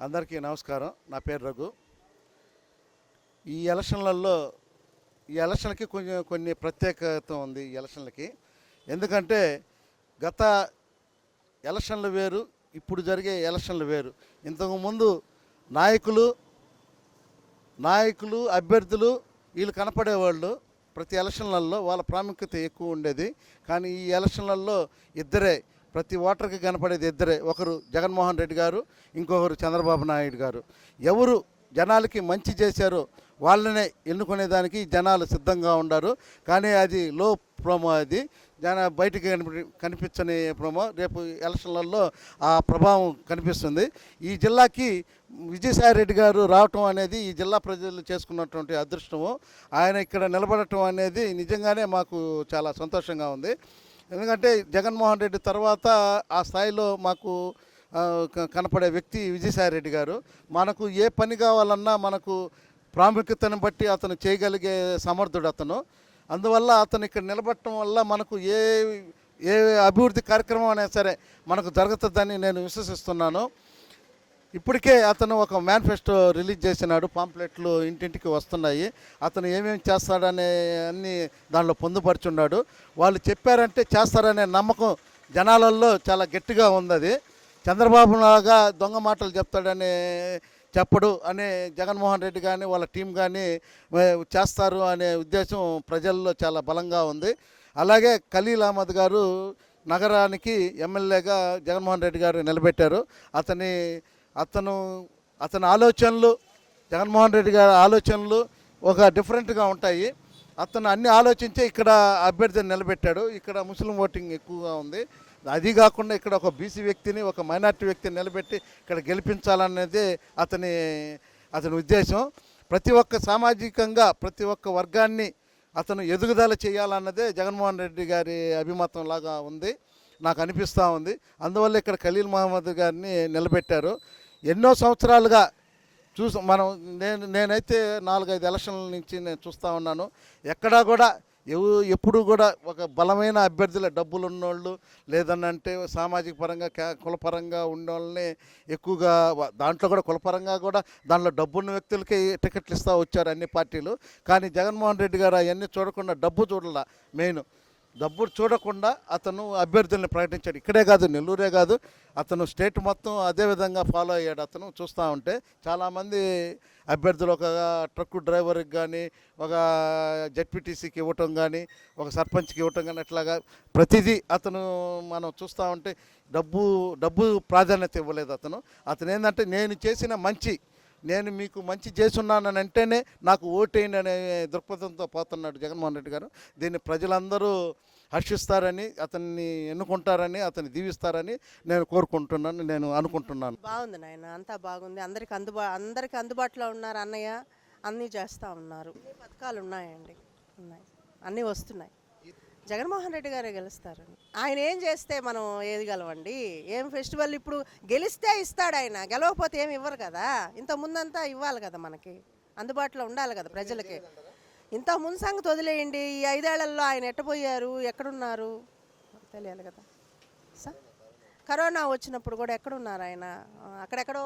అందరికీ నమస్కారం. నా పేరు రఘు. ఈ ఎలక్షన్లకి కొన్ని ప్రత్యేకత ఉంది ఈ ఎలక్షన్లకి. ఎందుకంటే గత ఎలక్షన్లు వేరు, ఇప్పుడు జరిగే ఎలక్షన్లు వేరు. ఇంతకుముందు నాయకులు అభ్యర్థులు వీళ్ళు కనపడేవాళ్ళు. ప్రతి ఎలక్షన్లలో వాళ్ళ ప్రాముఖ్యత ఎక్కువ ఉండేది. కానీ ఈ ఎలక్షన్లలో ఇద్దరే, ప్రతి ఓటర్కి కనపడేది ఇద్దరే. ఒకరు జగన్మోహన్ రెడ్డి గారు, ఇంకొకరు చంద్రబాబు నాయుడు గారు. ఎవరు జనాలకి మంచి చేశారో వాళ్ళనే ఎన్నుకునేదానికి జనాలు సిద్ధంగా ఉన్నారు. కానీ అది లో ప్రోమో, అది బయటికి కనిపించని ప్రోమో. రేపు ఎలక్షన్లలో ఆ ప్రభావం కనిపిస్తుంది. ఈ జిల్లాకి విజయసాయిరెడ్డి గారు రావటం అనేది ఈ జిల్లా ప్రజలు చేసుకున్నటువంటి అదృష్టము. ఆయన ఇక్కడ నిలబడటం అనేది నిజంగానే మాకు చాలా సంతోషంగా ఉంది. ఎందుకంటే జగన్మోహన్ రెడ్డి తర్వాత ఆ స్థాయిలో మాకు కనపడే వ్యక్తి విజయసాయిరెడ్డి గారు. మనకు ఏ పని కావాలన్నా మనకు ప్రాముఖ్యతను బట్టి అతను చేయగలిగే సమర్థుడు అతను. అందువల్ల అతను ఇక్కడ నిలబడటం వల్ల మనకు ఏ అభివృద్ధి కార్యక్రమం అయినా సరే మనకు జరుగుతుందని నేను విశ్వసిస్తున్నాను. ఇప్పటికే అతను ఒక మేనిఫెస్టో రిలీజ్ చేసినాడు. పాంప్లెట్లు ఇంటింటికి వస్తున్నాయి. అతను ఏమేమి చేస్తాడనే అన్ని దానిలో పొందుపరుచున్నాడు. వాళ్ళు చెప్పారంటే చేస్తారనే నమ్మకం జనాలలో చాలా గట్టిగా ఉంది. అది చంద్రబాబు లాగా దొంగ మాటలు చెప్తాడనే చెప్పడు అనే జగన్మోహన్ రెడ్డి కానీ వాళ్ళ టీం కానీ చేస్తారు అనే ఉద్దేశం ప్రజల్లో చాలా బలంగా ఉంది. అలాగే ఖలీల్ అహ్మద్ గారు నగరానికి ఎమ్మెల్యేగా జగన్మోహన్ రెడ్డి గారు నిలబెట్టారు. అతని ఆలోచనలు, జగన్మోహన్ రెడ్డి గారి ఆలోచనలు ఒక డిఫరెంట్గా ఉంటాయి. అతను అన్ని ఆలోచించే ఇక్కడ అభ్యర్థిని నిలబెట్టాడు. ఇక్కడ ముస్లిం ఓటింగ్ ఎక్కువగా ఉంది. అది కాకుండా ఇక్కడ ఒక బీసీ వ్యక్తిని, ఒక మైనార్టీ వ్యక్తిని నిలబెట్టి ఇక్కడ గెలిపించాలనేది అతని ఉద్దేశం. ప్రతి ఒక్క సామాజికంగా ప్రతి ఒక్క వర్గాన్ని అతను ఎదుగుదల చేయాలన్నదే జగన్మోహన్ రెడ్డి గారి అభిమతం లాగా ఉంది, నాకు అనిపిస్తూ ఉంది. అందువల్ల ఇక్కడ ఖలీల్ మహమ్మద్ గారిని నిలబెట్టారు. ఎన్నో సంవత్సరాలుగా నేనైతే 4-5 ఎలక్షన్ల నుంచి నేను చూస్తూ ఉన్నాను. ఎక్కడా కూడా ఎప్పుడు కూడా ఒక బలమైన అభ్యర్థుల డబ్బులు ఉన్నోళ్ళు, లేదనంటే సామాజిక పరంగా కులపరంగా ఉన్నోళ్ళని ఎక్కువగా, దాంట్లో కూడా కులపరంగా కూడా దాంట్లో డబ్బున్న వ్యక్తులకి టికెట్లు ఇస్తూ వచ్చారు అన్ని పార్టీలు. కానీ జగన్మోహన్ రెడ్డి గారు అవన్నీ చూడకుండా, డబ్బు చూడాల, మెయిన్ డబ్బు చూడకుండా అతను అభ్యర్థుల్ని ప్రకటించాడు. ఇక్కడే కాదు, నెల్లూరే కాదు, అతను స్టేట్ మొత్తం అదే విధంగా ఫాలో అయ్యాడు. అతను చూస్తూ ఉంటే చాలామంది అభ్యర్థులు, ఒక ట్రక్కు డ్రైవర్కి కానీ, ఒక జెడ్పీటీసీకి ఇవ్వటం కానీ, ఒక సర్పంచ్కి ఇవ్వటం కానీ, అట్లాగా ప్రతిదీ అతను మనం చూస్తూ ఉంటే డబ్బు ప్రాధాన్యత ఇవ్వలేదు. అతను ఏంటంటే నేను మీకు మంచి చేస్తున్నానని అంటేనే నాకు ఓటేయండి అనే దృక్పథంతో పోతున్నాడు జగన్మోహన్ రెడ్డి గారు. దీన్ని ప్రజలందరూ హర్షిస్తారని, అతన్ని ఎన్నుకుంటారని, అతన్ని దీవిస్తారని నేను కోరుకుంటున్నాను, నేను అనుకుంటున్నాను. బాగుంది నాయన, అంతా బాగుంది. అందరికి అందుబాటులో ఉన్నారు అన్నయ్య, అన్నీ చేస్తూ ఉన్నారు. పథకాలు ఉన్నాయండి, ఉన్నాయి, అన్నీ వస్తున్నాయి. జగన్మోహన్ రెడ్డి గారే గెలుస్తారని. ఆయన ఏం చేస్తే మనం ఏది గెలవండి? ఏం ఫెస్టివల్ ఇప్పుడు గెలిస్తే ఇస్తాడు ఆయన, గెలవకపోతే ఏమి ఇవ్వరు కదా. ఇంత ముందంతా ఇవ్వాలి కదా, మనకి అందుబాటులో ఉండాలి కదా ప్రజలకి. ఇంత ముందు సంగతి వదిలేయండి. ఈ 5 ఏళ్లలో ఆయన ఎట్టపోయారు, ఎక్కడున్నారు తెలియాలి కదా. కరోనా వచ్చినప్పుడు కూడా ఎక్కడున్నారు ఆయన? అక్కడెక్కడో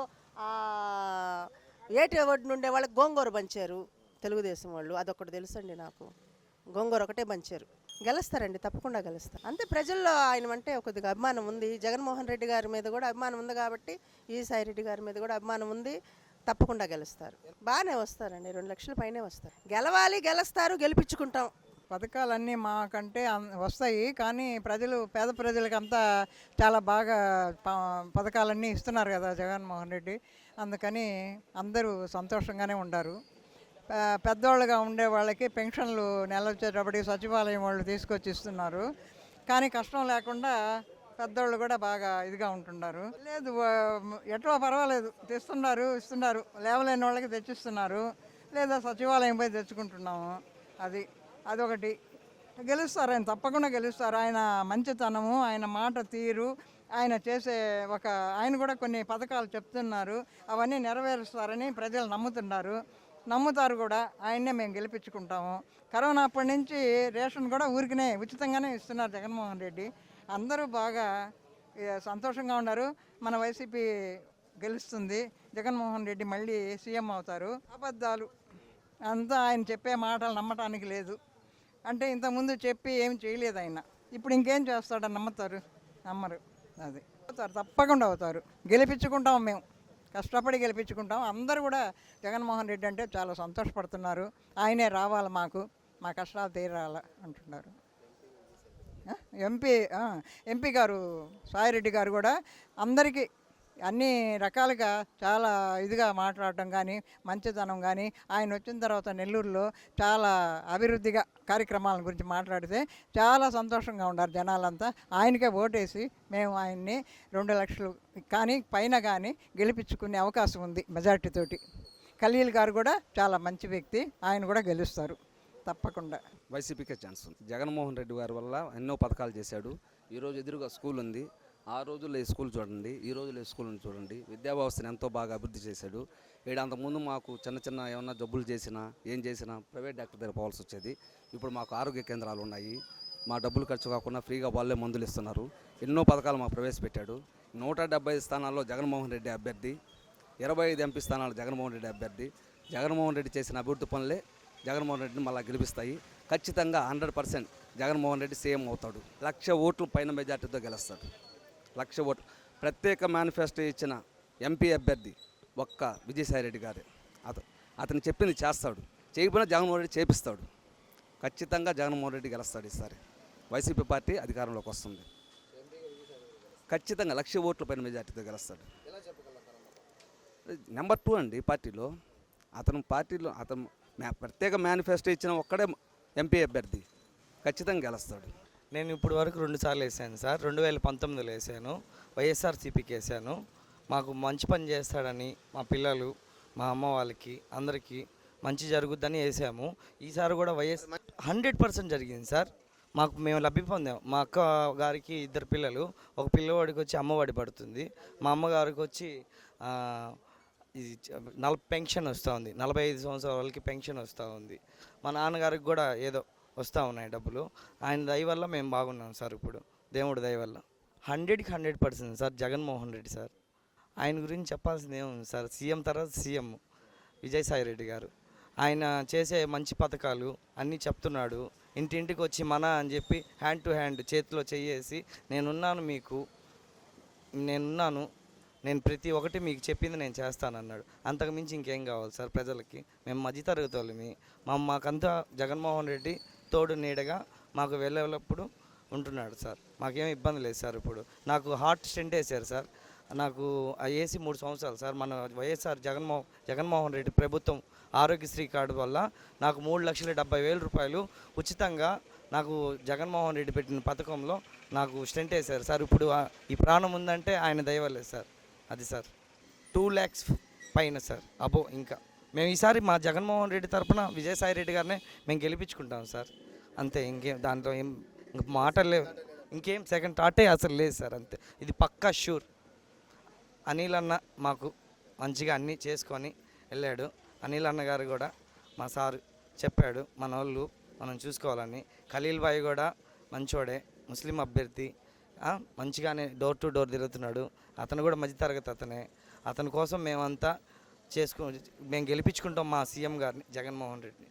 ఏటి ఒడ్డు నుండే వాళ్ళకి గోంగూర పంచారు తెలుగుదేశం వాళ్ళు, అదొకటి తెలుసండి నాకు. గోంగూర ఒకటే పంచారు. గెలుస్తారండి, తప్పకుండా గెలుస్తారు. అంతే, ప్రజల్లో ఆయన అంటే కొద్దిగా అభిమానం ఉంది. జగన్మోహన్ రెడ్డి గారి మీద కూడా అభిమానం ఉంది కాబట్టి విజయసాయిరెడ్డి గారి మీద కూడా అభిమానం ఉంది. తప్పకుండా గెలుస్తారు, బాగానే వస్తారండి. 2 లక్షల పైనే వస్తారు. గెలవాలి, గెలుస్తారు, గెలిపించుకుంటాం. పథకాలన్నీ మాకంటే వస్తాయి, కానీ పేద ప్రజలకి అంతా చాలా బాగా పథకాలన్నీ ఇస్తున్నారు కదా జగన్మోహన్ రెడ్డి. అందుకని అందరూ సంతోషంగానే ఉంటారు. పెద్దవాళ్ళుగా ఉండే వాళ్ళకి పెన్షన్లు నెల వచ్చేటప్పటికి సచివాలయం వాళ్ళు తీసుకొచ్చి ఇస్తున్నారు. కానీ కష్టం లేకుండా పెద్దవాళ్ళు కూడా బాగా ఇదిగా ఉంటున్నారు. లేదు, ఎట్లా పర్వాలేదు, ఇస్తున్నారు. లేవలేని వాళ్ళకి తెచ్చిస్తున్నారు, లేదా సచివాలయం పోయి తెచ్చుకుంటున్నాము. అదొకటి. గెలుస్తారు, ఆయన తప్పకుండా గెలుస్తారు. ఆయన మంచితనము, ఆయన మాట తీరు, ఆయన చేసే ఆయన కూడా కొన్ని పథకాలు చెప్తున్నారు, అవన్నీ నెరవేరుస్తారని ప్రజలు నమ్ముతారు కూడా. ఆయన్నే మేము గెలిపించుకుంటాము. కరోనా అప్పటి నుంచి రేషన్ కూడా ఊరికినే ఉచితంగానే ఇస్తున్నారు జగన్మోహన్ రెడ్డి. అందరూ బాగా సంతోషంగా ఉన్నారు. మన వైసీపీ గెలుస్తుంది. జగన్మోహన్ రెడ్డి మళ్ళీ సీఎం అవుతారు. అబద్ధాలు అంతా ఆయన చెప్పే మాటలు నమ్మటానికి లేదు. అంటే ఇంతకుముందు చెప్పి ఏం చేయలేదు ఆయన, ఇప్పుడు ఇంకేం చేస్తాడని నమ్మరు. అది అవుతారు, తప్పకుండా అవుతారు. గెలిపించుకుంటాం మేము, కష్టపడి గెలిపించుకుంటాం. అందరూ కూడా జగన్మోహన్ రెడ్డి అంటే చాలా సంతోషపడుతున్నారు. ఆయనే రావాలి, మా కష్టాలు తీరాల అంటున్నారు. ఎంపీ గారు సాయిరెడ్డి గారు కూడా అందరికీ అన్ని రకాలుగా చాలా ఇదిగా మాట్లాడటం కానీ, మంచితనం కానీ, ఆయన వచ్చిన తర్వాత నెల్లూరులో చాలా అభివృద్ధిగా కార్యక్రమాల గురించి మాట్లాడితే చాలా సంతోషంగా ఉన్నారు జనాలంతా. ఆయనకే ఓటేసి మేము ఆయన్ని 2 లక్షలు కానీ పైన కానీ గెలిపించుకునే అవకాశం ఉంది మెజార్టీతోటి. ఖలీల్ గారు కూడా చాలా మంచి వ్యక్తి, ఆయన కూడా గెలుస్తారు తప్పకుండా. వైసీపీకే ఛాన్స్ ఉంది. జగన్మోహన్ రెడ్డి గారి వల్ల ఎన్నో పథకాలు చేశాడు. ఈరోజు ఎదురుగా స్కూల్ ఉంది. ఆ రోజుల్లో ఈ స్కూల్ చూడండి, ఈ రోజుల్లో ఈ స్కూల్ని చూడండి. విద్యా వ్యవస్థను ఎంతో బాగా అభివృద్ధి చేశాడు. అంతకుముందు మాకు చిన్న ఏమన్నా జబ్బులు చేసినా ఏం చేసినా ప్రైవేట్ డాక్టర్ దగ్గర పోవాల్సి వచ్చేది. ఇప్పుడు మాకు ఆరోగ్య కేంద్రాలు ఉన్నాయి. మా డబ్బులు ఖర్చు కాకుండా ఫ్రీగా వాళ్ళే మందులు ఇస్తున్నారు. ఎన్నో పథకాలు మాకు ప్రవేశపెట్టాడు. 175 స్థానాల్లో జగన్మోహన్ రెడ్డి అభ్యర్థి, 25 ఎంపీ స్థానాలు జగన్మోహన్ రెడ్డి అభ్యర్థి. జగన్మోహన్ రెడ్డి చేసిన అభివృద్ధి పనులే జగన్మోహన్ రెడ్డిని మళ్ళీ గెలిపిస్తాయి. ఖచ్చితంగా 100% జగన్మోహన్ రెడ్డి సీఎం అవుతాడు. 1,00,000 ఓట్లు పైన మెజార్టీతో గెలుస్తాడు. 1,00,000 ఓట్లు. ప్రత్యేక మేనిఫెస్టో ఇచ్చిన ఎంపీ అభ్యర్థి ఒక్క విజయసాయిరెడ్డి గారే. అతను చెప్పింది చేస్తాడు. చేయకపోయినా జగన్మోహన్ రెడ్డి చేపిస్తాడు. ఖచ్చితంగా జగన్మోహన్ రెడ్డి గెలుస్తాడు. ఈసారి వైసీపీ పార్టీ అధికారంలోకి వస్తుంది. ఖచ్చితంగా 1,00,000 ఓట్ల పైన మెజార్టీతో గెలుస్తాడు. నెంబర్ 2 అండి పార్టీలో. అతను ప్రత్యేక మేనిఫెస్టో ఇచ్చిన ఒక్కడే ఎంపీ అభ్యర్థి. ఖచ్చితంగా గెలుస్తాడు. నేను ఇప్పుడు వరకు 2 సార్లు వేసాను సార్. 2019లో వేసాను, వైఎస్ఆర్సీపీకి వేసాను. మాకు మంచి పని చేస్తాడని మా పిల్లలు, మా అమ్మ వాళ్ళకి అందరికీ మంచి జరుగుద్దని వేసాము. ఈసారి కూడా 100% జరిగింది సార్. మేము లబ్ధి పొందాం. మా అక్క గారికి 2 పిల్లలు, ఒక పిల్లవాడికి వచ్చి అమ్మఒడి పడుతుంది, మా అమ్మగారికి వచ్చి ఇది పెన్షన్ వస్తూ ఉంది. 45 సంవత్సరాల వాళ్ళకి పెన్షన్ వస్తూ ఉంది. మా నాన్నగారికి కూడా ఏదో వస్తూ ఉన్నాయి డబ్బులు. ఆయన దయ వల్ల మేము బాగున్నాం సార్. ఇప్పుడు దేవుడి దయ వల్ల 100% సార్ జగన్మోహన్ రెడ్డి సార్. ఆయన గురించి చెప్పాల్సింది ఏముంది సార్. సీఎం తర్వాత సీఎం విజయసాయిరెడ్డి గారు. ఆయన చేసే మంచి పథకాలు అన్నీ చెప్తున్నాడు. ఇంటింటికి వచ్చి అని చెప్పి హ్యాండ్ టు హ్యాండ్ చేతిలో చెయ్యేసి నేనున్నాను, నేను ప్రతి ఒక్కటి మీకు చెప్పింది నేను చేస్తానన్నాడు. అంతకు మించి ఇంకేం కావాలి సార్ ప్రజలకి. మేము మధ్యతరగతి వాళ్ళమి. మాకంతా జగన్మోహన్ రెడ్డి తోడు నీడగా మాకు వెళ్ళేటప్పుడు ఉంటున్నాడు సార్. మాకేం ఇబ్బంది లేదు సార్. ఇప్పుడు నాకు హార్ట్ స్టెంట్ వేసారు సార్. నాకు వేసి 3 సంవత్సరాలు సార్. మన వైఎస్ఆర్ జగన్మోహన్ రెడ్డి ప్రభుత్వం ఆరోగ్యశ్రీ కార్డు వల్ల నాకు 3,70,000 రూపాయలు ఉచితంగా నాకు జగన్మోహన్ రెడ్డి పెట్టిన పథకంలో నాకు స్టెంట్ వేశారు సార్. ఇప్పుడు ఈ ప్రాణం ఉందంటే ఆయన దయవల్లే సార్. అది సార్ 2 lakhs పైన సార్ అబో. ఇంకా మేము ఈసారి మా జగన్మోహన్ రెడ్డి తరఫున విజయసాయి రెడ్డి గారినే మేము గెలిపించుకుంటాం సార్. అంతే, ఇంకేం దాంట్లో ఏం మాటలు లేవు. ఇంకేం సెకండ్ థాటే అసలు లేదు సార్. అంతే, ఇది పక్కా షూర్. అనిల్ అన్న మాకు మంచిగా అన్నీ చేసుకొని వెళ్ళాడు. అనిల్ అన్న గారు కూడా మా సారు చెప్పాడు మన వాళ్ళు మనం చూసుకోవాలని. ఖలీల్ భాయ్ కూడా మంచోడే, ముస్లిం అభ్యర్థి, మంచిగానే డోర్ టు డోర్ తిరుగుతున్నాడు. అతను కూడా మధ్యతరగతి అతనే. అతని కోసం మేమంతా మేము గెలిపించుకుంటాం మా సీఎం గారిని జగన్మోహన్ రెడ్డిని.